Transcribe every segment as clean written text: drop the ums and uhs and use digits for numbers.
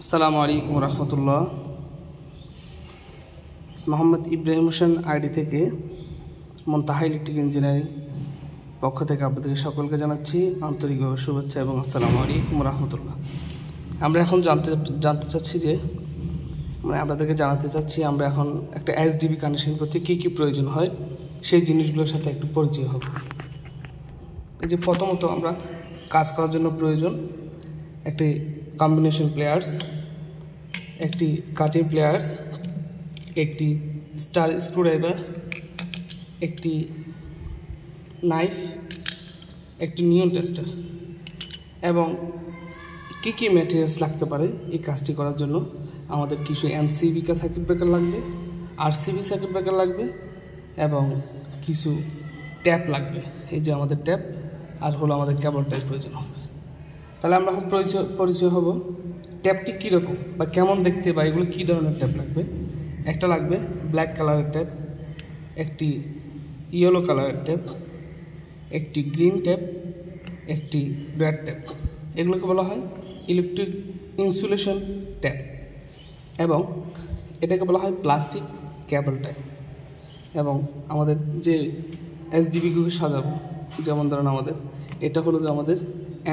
আসসালামু আলাইকুম রহমতুল্লাহ। মোহাম্মদ ইব্রাহিম হোসেন আইডি থেকে মুনতাহা ইলেকট্রিক ইঞ্জিনিয়ারিং পক্ষ থেকে আপনাদের সকলকে জানাচ্ছি আন্তরিকভাবে শুভেচ্ছা এবং আসসালামু আলাইকুম রহমতুল্লাহ। আমরা এখন জানতে চাচ্ছি যে আপনাদেরকে জানাতে চাচ্ছি আমরা এখন একটা এসডিবি কানেকশন করতে কী কী প্রয়োজন হয় সেই জিনিসগুলোর সাথে একটু পরিচয় হবে। এই যে প্রথমত আমরা কাজ করার জন্য প্রয়োজন একটি কম্বিনেশন প্লেয়ার্স, একটি কাটিং প্লেয়ার্স, একটি স্টার স্ক্রুড্রাইভার, একটি নাইফ, একটি নিয়ন টেস্টার এবং কী কী ম্যাটেরিয়ালস লাগতে পারে এই কাজটি করার জন্য। আমাদের কিছু এমসিবি সার্কিট ব্রেকার লাগবে, আরসিবি সার্কিট ব্রেকার লাগবে এবং কিছু ট্যাপ লাগবে। এই যে আমাদের ট্যাপ আর হলো আমাদের কেবলটাই প্রয়োজন হবে। তাহলে আমরা এখন পরিচয় হব ট্যাপটি কীরকম বা কেমন দেখতে বা এগুলো কী ধরনের ট্যাপ লাগবে। একটা লাগবে ব্ল্যাক কালারের ট্যাপ, একটি ইয়েলো কালারের ট্যাপ, একটি গ্রিন ট্যাপ, একটি রেড ট্যাপ। এগুলোকে বলা হয় ইলেকট্রিক ইনসুলেশন ট্যাপ এবং এটাকে বলা হয় প্লাস্টিক কেবল ট্যাপ। এবং আমাদের যে এসডিবিগুলোকে সাজাবো, যেমন ধরেন আমাদের এটা হলো যে আমাদের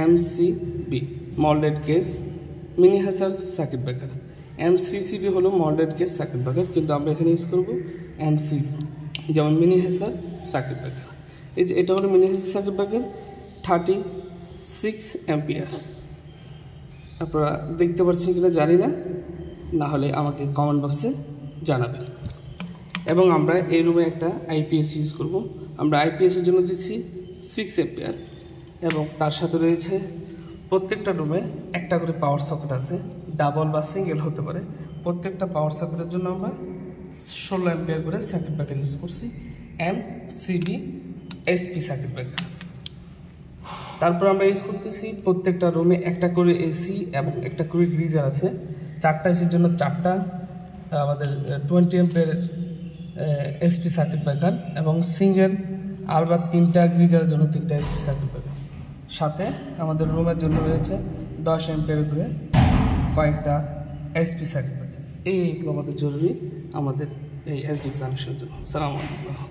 MCB moulded case miniature circuit breaker. MCCB হলো মল্ডেড কেস সার্কিট ব্রেকার, কিন্তু আমরা এখানে ইউজ করবো এমসিবি, যেমন মিনি হ্যাসার সার্কিট ব্রেকার। এই যে এটা হলো মিনি হ্যাসার সার্কিট ব্রেকার 36 অ্যাম্পিয়ার। আপনারা দেখতে পাচ্ছেন কিনা জানি না, না হলে আমাকে কমেন্ট বক্সে জানাবেন। এবং আমরা এই রুমে একটা আইপিএস ইউজ করব। আমরা আইপিএসের জন্য দিচ্ছি 6 অ্যাম্পিয়ার এবং তার সাথে রয়েছে প্রত্যেকটা রুমে একটা করে পাওয়ার সকেট আছে, ডাবল বা সিঙ্গেল হতে পারে। প্রত্যেকটা পাওয়ার সকেটের জন্য আমরা 16 অ্যাম্পিয়ার করে সার্কিট ব্রেকার ইউজ করছি, এমসিবি এসপি সার্কিট ব্রেকার। তারপর আমরা ইউজ করতেছি প্রত্যেকটা রুমে একটা করে এসি এবং একটা করে গ্রিজার আছে। 4টা এসির জন্য 4টা আমাদের 20 অ্যাম্পিয়ারের এসপি সার্কিট ব্রেকার এবং সিঙ্গেল আলবাত 3টা গ্রিজারের জন্য 3টা এসপি সার্কিট ব্রেকার। সাথে আমাদের রুমের জন্য রয়েছে 10 অ্যাম্পিয়ার করে কয়েকটা এসপি সার্কিট ব্রেকার। এইগুলো আমাদের জরুরি আমাদের এই এসডিবি কানেকশনের জন্য। আসসালামু আলাইকুম।